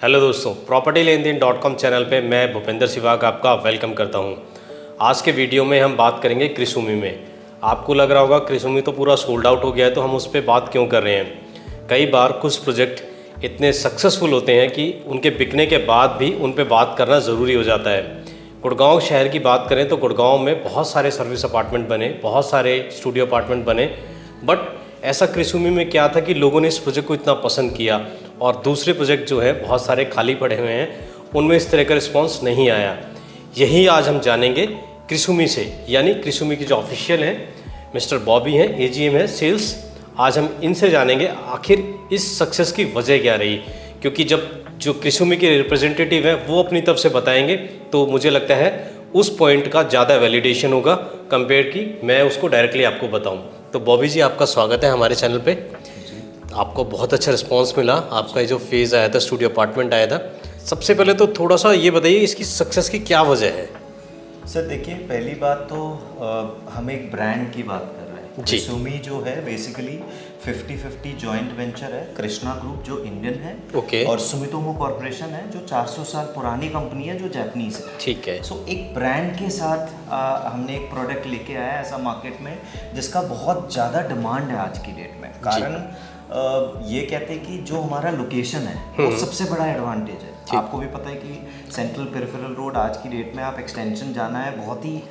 Hello दोस्तों, property लेन then .com channel पे मैं भूपेंद्र सिवाग आपका वेलकम करता हूं। आज के वीडियो में हम बात करेंगे क्रिसुमी में। आपको लग रहा होगा क्रिसुमी तो पूरा सोल्ड आउट हो गया है, तो हम उस पर बात क्यों कर रहे हैं। कई बार कुछ प्रोजेक्ट इतने सक्सेसफुल होते हैं कि उनके बिकने के बाद भी उन पर बात करना ज़रूरी हो जाता है। गुड़गांव शहर की बात करें तो गुड़गांव में बहुत सारे सर्विस अपार्टमेंट बने, बहुत सारे स्टूडियो अपार्टमेंट बने, बट ऐसा क्रिसुमी में क्या था कि लोगों ने इस प्रोजेक्ट को इतना पसंद किया और दूसरे प्रोजेक्ट जो है बहुत सारे खाली पड़े हुए हैं, उनमें इस तरह का रिस्पांस नहीं आया। यही आज हम जानेंगे क्रिसुमी से, यानी क्रिसुमी की जो ऑफिशियल है मिस्टर बॉबी हैं, एजीएम है सेल्स। आज हम इनसे जानेंगे आखिर इस सक्सेस की वजह क्या रही, क्योंकि जब जो क्रिसुमी के रिप्रेजेंटेटिव हैं वो अपनी तरफ से बताएंगे तो मुझे लगता है उस पॉइंट का ज़्यादा वैलिडेशन होगा कंपेयर कि मैं उसको डायरेक्टली आपको बताऊं। तो बॉबी जी, आपका स्वागत है हमारे चैनल पे। आपको बहुत अच्छा रिस्पांस मिला, आपका ये जो फेज़ आया था, स्टूडियो अपार्टमेंट आया था। सबसे पहले तो थोड़ा सा ये बताइए इसकी सक्सेस की क्या वजह है। सर देखिए, पहली बात तो हम एक ब्रांड की बात कर रहे हैं। क्रिसुमी जो है बेसिकली 50-50 जॉइंट वेंचर है। कृष्णा ग्रुप जो इंडियन है, ओके, और सुमितोमो कॉर्पोरेशन है जो 400 साल पुरानी कंपनी है जो जापानीज है। ठीक है। सो एक ब्रांड के साथ हमने एक प्रोडक्ट लेके आया ऐसा मार्केट में जिसका बहुत ज़्यादा डिमांड है आज की डेट में। कारण ये कहते हैं कि जो हमारा लोकेशन है वो सबसे बड़ा एडवांटेज है। आपको भी पता है कि सेंट्रल पेरिफेरल रोड आज की डेट में आप एक्सटेंशन जाना है, बहुत ही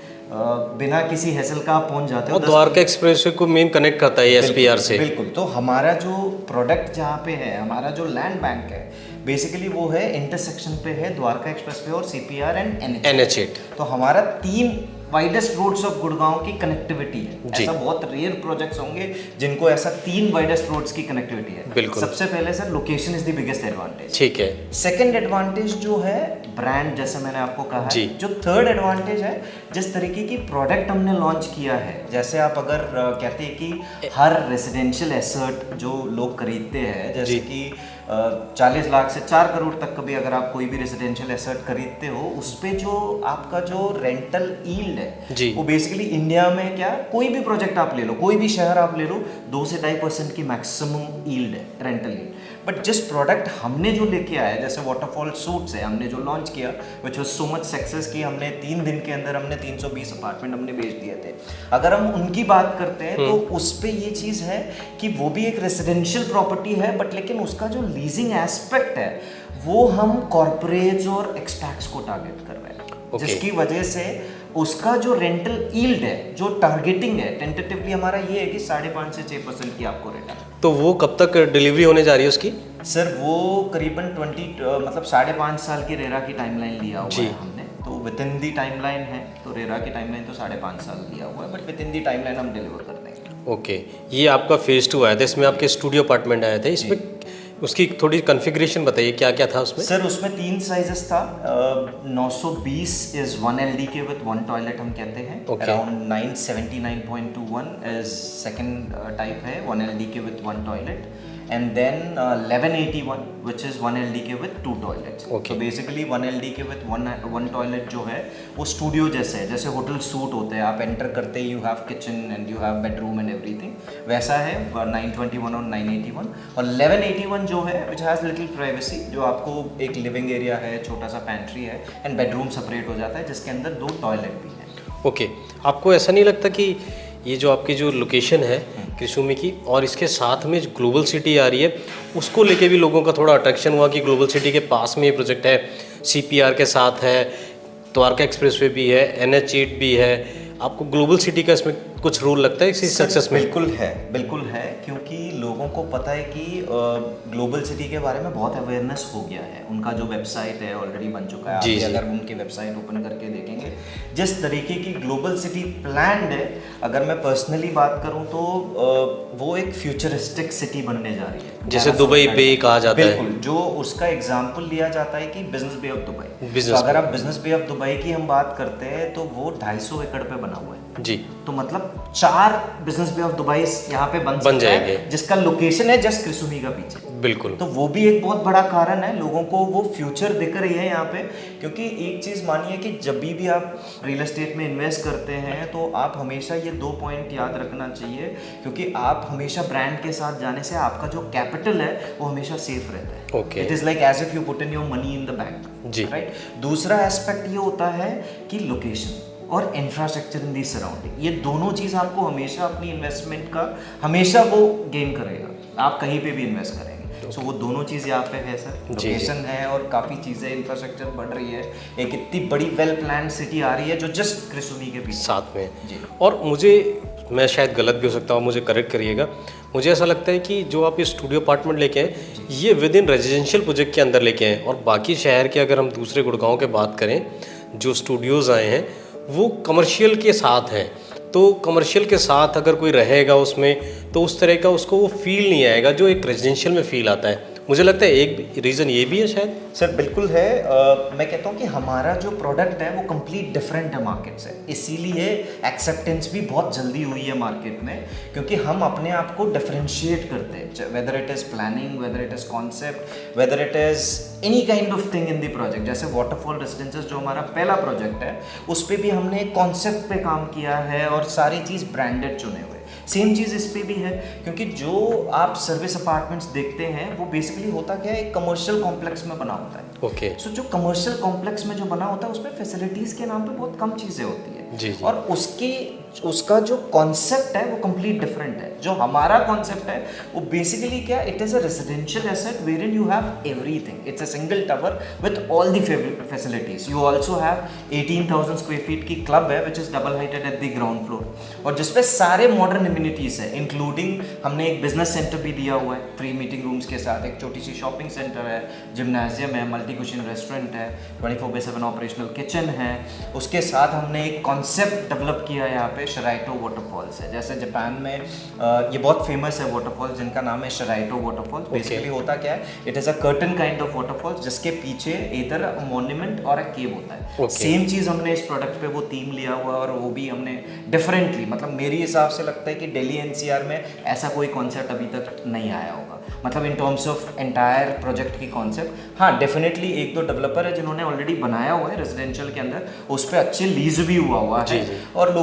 बिना किसी हैसल का आप पहुंच जाते हो। द्वारका एक्सप्रेसवे को मेन कनेक्ट करता है एसपीआर से। बिल्कुल। तो हमारा जो प्रोडक्ट जहाँ पे है, हमारा जो लैंड बैंक है बेसिकली वो है इंटरसेक्शन पे है द्वारका एक्सप्रेसवे और सीपीआर एंड NH8। तो हमारा 3 वाइडेस्ट रोड्स ऑफ गुड़गांव की कनेक्टिविटी है। ऐसा बहुत रेयर प्रोजेक्ट्स होंगे जिनको ऐसा 3 वाइडेस्ट रोड्स की कनेक्टिविटी है। बिल्कुल। सबसे पहले sir, location is the biggest advantage. ठीक है। सेकंड एडवांटेज जो है ब्रांड, जैसे मैंने आपको कहा है। जो थर्ड एडवांटेज है, जिस तरीके की प्रोडक्ट हमने लॉन्च किया है, जैसे आप अगर कहते हैं कि हर रेसिडेंशियल एसेट जो लोग खरीदते हैं, जैसे कि 40 लाख से 4 करोड़ तक कभी अगर आप कोई भी रेसिडेंशियल एसेट खरीदते हो, उस पे जो आपका जो रेंटल यील्ड है वो बेसिकली इंडिया में क्या, कोई भी प्रोजेक्ट आप ले लो, कोई भी शहर आप ले लो, 2 से 2.5% की मैक्सिमम यील्ड है, रेंटल यील्ड। बट जिस प्रोडक्ट हमने जो लेके आया, जैसे वाटरफॉल सूट्स है, हमने जो लॉन्च किया which was so much success कि हमने 3 दिन के अंदर हमने 320 अपार्टमेंट हमने बेच दिए थे। अगर हम उनकी बात करते हैं तो उस पे ये चीज़ है कि वो भी एक रेसिडेंशियल प्रॉपर्टी है, बट लेकिन उसका जो लीजिंग एस्पेक्ट है वो हम कॉर्पोरेट्स और एक्सपैट्स को टारगेट कर रहे हैं, जिसकी वजह से उसका जो रेंटल यील्ड है, जो टारगेटिंग है, टेंटेटिवली हमारा ये है कि 5.5 से 6% की आपको रिटर्न। तो वो कब तक डिलीवरी होने जा रही है उसकी? सर वो करीबन मतलब 5.5 साल की रेरा की टाइमलाइन लिया हुआ है हमने। तो विद इन दी टाइमलाइन है, तो रेरा की टाइमलाइन तो 5.5 साल लिया हुआ है, but with in the timeline हम डिलीवर कर देंगे। ओके। ये आपका फेज़ 2 आया था, इसमें आपके स्टूडियो अपार्टमेंट आए थे। इसमें उसकी थोड़ी कॉन्फ़िगरेशन बताइए, क्या क्या था उसमें? सर उसमें 3 साइजेस था। 920 इज 1 LDK विद 1 टॉयलेट हम कहते हैं। अराउंड 979.21 इज सेकंड टाइप है, 1 LDK with 1 toilet. And then 1181 which is 1 LDK with 2 toilets. तो बेसिकली 1 LDK विद 1 टॉयलेट जो है वो स्टूडियो जैसे है, जैसे होटल सूट होते हैं, आप एंटर करते ही you have kitchen and you have bedroom and everything, वैसा है 921 और 981। और 1181 जो है विच हैज़ लिटिल प्राइवेसी, जो आपको एक लिविंग एरिया है, छोटा सा पेंट्री है एंड बेडरूम सेपरेट हो जाता है, जिसके अंदर 2 टॉयलेट भी हैं। ओके। आपको ऐसा नहीं लगता कि ये जो आपकी जो लोकेशन है क्रिसुमी की, और इसके साथ में ग्लोबल सिटी आ रही है, उसको लेके भी लोगों का थोड़ा अट्रैक्शन हुआ कि ग्लोबल सिटी के पास में ये प्रोजेक्ट है, सीपीआर के साथ है, द्वारका एक्सप्रेसवे भी है, NH8 भी है। आपको ग्लोबल सिटी का इसमें कुछ रोल लगता है इसी सक्सेस में? बिल्कुल है, क्योंकि लोगों को पता है कि ग्लोबल सिटी के बारे में बहुत अवेयरनेस हो गया है। उनका जो वेबसाइट है ऑलरेडी बन चुका है। आप अगर उनकी वेबसाइट ओपन करके देखेंगे, जिस तरीके की ग्लोबल सिटी प्लान्ड है, अगर मैं पर्सनली बात करूं तो वो एक फ्यूचरिस्टिक सिटी बनने जा रही है, जैसे दुबई बे कहा जाता है। बिल्कुल। जो उसका एग्जाम्पल लिया जाता है कि बिजनेस बे ऑफ दुबई। तो अगर आप बिजनेस बे ऑफ दुबई की हम बात करते हैं तो वो 250 एकड़ पे बना हुआ है। जी। तो मतलब 4 बिजनेस बे ऑफ दुबई यहाँ पे बन सकता जाएंगे है, जिसका लोकेशन है जस्ट क्रिसुमी का पीछे। बिल्कुल। तो वो भी एक बहुत बड़ा कारण है, लोगों को वो फ्यूचर दिख रही है यहाँ पे। क्योंकि एक चीज़ मानिए कि जब भी आप रियल एस्टेट में इन्वेस्ट करते हैं तो आप हमेशा ये 2 पॉइंट याद रखना चाहिए, क्योंकि आप हमेशा ब्रांड के साथ जाने से आपका जो कैपिटल है वो हमेशा सेफ रहता है। Okay. It is like as if you put in your money in the bank जी। राइट। दूसरा एस्पेक्ट ये होता है कि लोकेशन और इंफ्रास्ट्रक्चर इन दी सराउंडिंग, ये दोनों चीज़ आपको हमेशा अपनी इन्वेस्टमेंट का हमेशा वो गेन करेगा, आप कहीं पे भी इन्वेस्ट करेंगे। सो वो दोनों चीज़ यहाँ पे है सर, लोकेशन है और काफ़ी चीज़ें, इंफ्रास्ट्रक्चर बढ़ रही है, एक इतनी बड़ी वेल प्लान सिटी आ रही है जो जस्ट क्रिसुमी के पीछे साथ में जी। और मुझे, मैं शायद गलत भी हो सकता हूँ, मुझे करेक्ट करिएगा, मुझे ऐसा लगता है कि जो आप ये स्टूडियो अपार्टमेंट लेके आए ये विद इन रेजिडेंशियल प्रोजेक्ट के अंदर लेके आए, और बाकी शहर के अगर हम दूसरे गुड़गांव के बात करें जो स्टूडियोज़ आए हैं वो कमर्शियल के साथ हैं। तो कमर्शियल के साथ अगर कोई रहेगा उसमें तो उस तरह का उसको वो फील नहीं आएगा जो एक रेजिडेंशियल में फ़ील आता है। मुझे लगता है एक रीज़न ये भी है शायद। सर बिल्कुल है। मैं कहता हूँ कि हमारा जो प्रोडक्ट है वो कंप्लीट डिफरेंट है मार्केट से, इसीलिए एक्सेप्टेंस भी बहुत जल्दी हुई है मार्केट में, क्योंकि हम अपने आप को डिफरेंशिएट करते हैं, whether it is planning, whether it is concept, whether it is any kind of thing in the project. जैसे वाटरफॉल रेसिडेंसेस जो हमारा पहला प्रोजेक्ट है उस पर भी हमने एक कॉन्सेप्ट पे काम किया है और सारी चीज़ ब्रांडेड चुने हुए। सेम चीज़ इस पे भी है, क्योंकि जो आप सर्विस अपार्टमेंट्स देखते हैं वो बेसिकली होता क्या है, एक कमर्शियल कॉम्प्लेक्स में बना होता है। ओके। सो जो कमर्शियल कॉम्प्लेक्स में जो बना होता है उसमें फैसिलिटीज़ के नाम पे बहुत कम चीज़ें होती है जी जी। और उसका जो कॉन्सेप्ट है वो कंप्लीट डिफरेंट है। जो हमारा कॉन्सेप्ट है वो बेसिकली क्या, it is a residential asset where in you have everything, it's a single tower with all the facilities. You also have 18,000 square feet की क्लब है which is double heighted at the ground floor, और जिसपे सारे modern amenities है, including हमने एक business centre भी दिया हुआ है फ्री मीटिंग रूम्स के साथ, एक छोटी सी शॉपिंग सेंटर है, जिम्नाजियम है, मल्टी कुशन रेस्टोरेंट है, 24/7 ऑपरेशनल किचन है। उसके साथ हमने एक कॉन्सेप्ट डेवलप किया है यहाँ पे शराइटो वाटरफॉल्स है। जैसे जापान में ये बहुत फेमस है वाटरफॉल्स जिनका नाम है शराइटो वाटरफॉल्स। बेसिकली होता क्या है, it is a curtain kind of waterfalls जिसके पीछे इधर अ मॉन्यूमेंट और अ केव होता है। सेम चीज़ हमने इस प्रोडक्ट पे वो थीम लिया हुआ और वो भी हमने डिफरेंटली, मतलब मेरे हिसाब से लगता है कि दिल्ली एनसीआर में ऐसा कोई कॉन्सेप्ट अभी तक नहीं आया होगा, मतलब in terms of entire project की कॉन्सेप्ट। हाँ डेफिनेटली एक दो डेवलपर है जिन्होंने ऑलरेडी बनाया हुआ है रेजिडेंशियल के अंदर, उस पर अच्छे लीज भी हुआ है और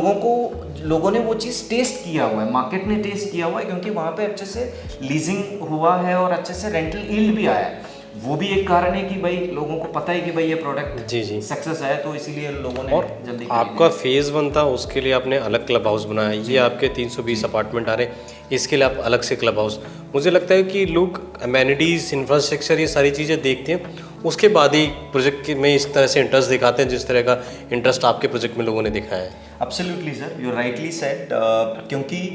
लोगों ने वो चीज़ टेस्ट किया हुआ है, मार्केट ने टेस्ट किया हुआ है, क्योंकि वहाँ पे अच्छे से लीजिंग हुआ है और अच्छे से रेंटल यील्ड भी आया है। वो भी एक कारण है कि भाई लोगों को पता है कि भाई ये प्रोडक्ट जी जी सक्सेस है, तो इसीलिए लोगों ने जल्दी। आपका फेज़ 1 था, उसके लिए आपने अलग क्लब हाउस बनाया, ये आपके 320 अपार्टमेंट आ रहे हैं, इसके लिए आप अलग से क्लब हाउस। मुझे लगता है कि लोग अमेनिटीज़, इंफ्रास्ट्रक्चर, ये सारी चीज़ें देखते हैं, उसके बाद ही प्रोजेक्ट में इस तरह से इंटरेस्ट दिखाते हैं जिस तरह का इंटरेस्ट आपके प्रोजेक्ट में लोगों ने दिखाया है। Absolutely sir, you rightly said, क्योंकि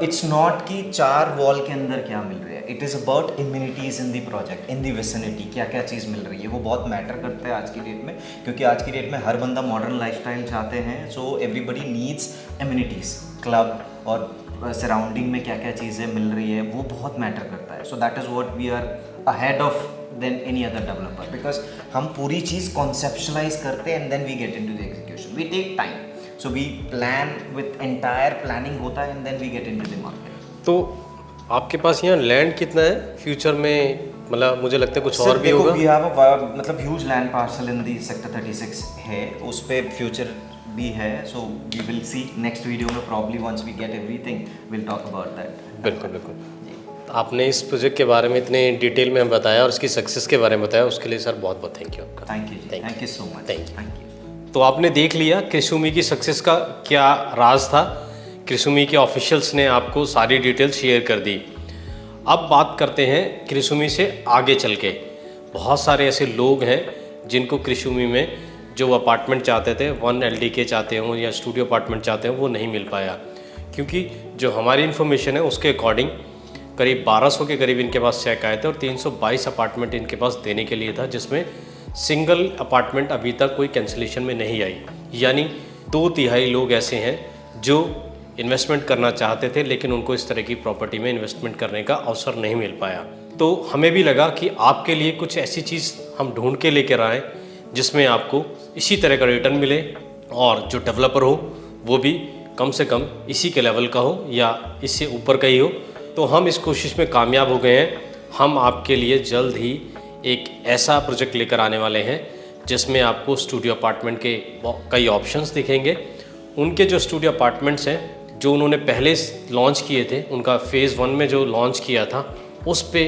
इट्स नॉट कि 4 वॉल के अंदर क्या मिल रहा है, it is about immunities in the project, in the vicinity, क्या क्या चीज़ मिल रही है, वो बहुत मैटर करता है आज की डेट में, क्योंकि आज की डेट में हर बंदा मॉडर्न लाइफस्टाइल चाहते हैं। So everybody needs immunities, club और सराउंडिंग में क्या क्या चीज़ें मिल रही है वो बहुत मैटर करता है। So that is what we are ahead of then any other developer, because हम पूरी चीज़ कॉन्सेप्शलाइज करते हैं and then we get into the execution, we take time. So we plan with entire planning होता है and then we get into the market। तो आपके पास यहाँ लैंड कितना है फ्यूचर में, मतलब मुझे लगता है कुछ और भी होगा। We have a मतलब huge land parcel in the sector 36 है, उस पे फ्यूचर भी है। So we will see next video में, probably once we get everything will talk about that. बिल्कुल बिल्कुल। आपने इस प्रोजेक्ट के बारे में इतने डिटेल में बताया और इसकी सक्सेस के बारे में बताया, उसके लिए सर बहुत बहुत थैंक यू आपका। थैंक यू जी, thank you so much. Thank you. Thank you. तो आपने देख लिया क्रिसुमी की सक्सेस का क्या राज था। क्रिसुमी के ऑफिशियल्स ने आपको सारी डिटेल शेयर कर दी। अब बात करते हैं क्रिसुमी से आगे चल के। बहुत सारे ऐसे लोग हैं जिनको क्रिसुमी में जो अपार्टमेंट चाहते थे, 1 LDK चाहते हों या स्टूडियो अपार्टमेंट चाहते हों, वो नहीं मिल पाया, क्योंकि जो हमारी इन्फॉर्मेशन है उसके अकॉर्डिंग करीब 1200 के करीब इनके पास चेक आए थे और 322 अपार्टमेंट इनके पास देने के लिए था, जिसमें सिंगल अपार्टमेंट अभी तक कोई कैंसिलेशन में नहीं आई। यानी 2/3 लोग ऐसे हैं जो इन्वेस्टमेंट करना चाहते थे लेकिन उनको इस तरह की प्रॉपर्टी में इन्वेस्टमेंट करने का अवसर नहीं मिल पाया। तो हमें भी लगा कि आपके लिए कुछ ऐसी चीज़ हम ढूंढ के लेकर आएँ जिसमें आपको इसी तरह का रिटर्न मिले और जो डेवलपर हो वो भी कम से कम इसी के लेवल का हो या इससे ऊपर का ही हो। तो हम इस कोशिश में कामयाब हो गए हैं। हम आपके लिए जल्द ही एक ऐसा प्रोजेक्ट लेकर आने वाले हैं जिसमें आपको स्टूडियो अपार्टमेंट के कई ऑप्शंस दिखेंगे। उनके जो स्टूडियो अपार्टमेंट्स हैं जो उन्होंने पहले लॉन्च किए थे, उनका फ़ेज़ 1 में जो लॉन्च किया था, उस पे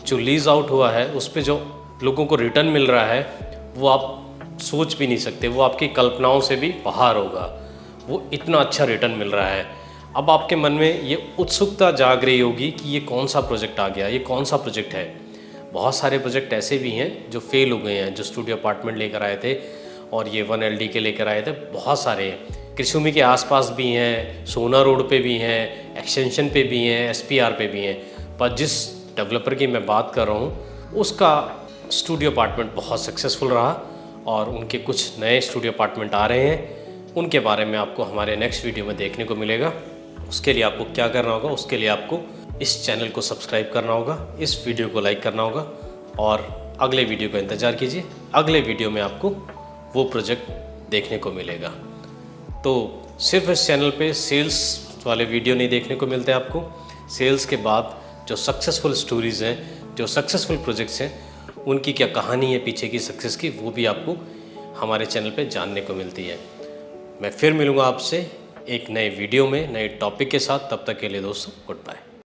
जो लीज़ आउट हुआ है, उस पे जो लोगों को रिटर्न मिल रहा है, वो आप सोच भी नहीं सकते। वो आपकी कल्पनाओं से भी बाहर होगा। वो इतना अच्छा रिटर्न मिल रहा है। अब आपके मन में ये उत्सुकता जाग रही होगी कि ये कौन सा प्रोजेक्ट आ गया, ये कौन सा प्रोजेक्ट है। बहुत सारे प्रोजेक्ट ऐसे भी हैं जो फेल हो गए हैं, जो स्टूडियो अपार्टमेंट लेकर आए थे और ये 1 LD के लेकर आए थे। बहुत सारे हैं, कृषुमी के आसपास भी हैं, सोना रोड पे भी हैं, एक्सटेंशन पे भी हैं, SPR पे भी हैं। पर जिस डेवलपर की मैं बात कर रहा हूँ उसका स्टूडियो अपार्टमेंट बहुत सक्सेसफुल रहा और उनके कुछ नए स्टूडियो अपार्टमेंट आ रहे हैं। उनके बारे में आपको हमारे नेक्स्ट वीडियो में देखने को मिलेगा। उसके लिए आपको क्या करना होगा, उसके लिए आपको इस चैनल को सब्सक्राइब करना होगा, इस वीडियो को लाइक करना होगा और अगले वीडियो का इंतज़ार कीजिए। अगले वीडियो में आपको वो प्रोजेक्ट देखने को मिलेगा। तो सिर्फ इस चैनल पे सेल्स वाले वीडियो नहीं देखने को मिलते आपको। सेल्स के बाद जो सक्सेसफुल स्टोरीज़ हैं, जो सक्सेसफुल प्रोजेक्ट्स हैं, उनकी क्या कहानी है पीछे की सक्सेस की, वो भी आपको हमारे चैनल पे जानने को मिलती है। मैं फिर मिलूँगा आपसे एक नए वीडियो में, नए टॉपिक के साथ। तब तक के लिए दोस्तों, गुड बाय।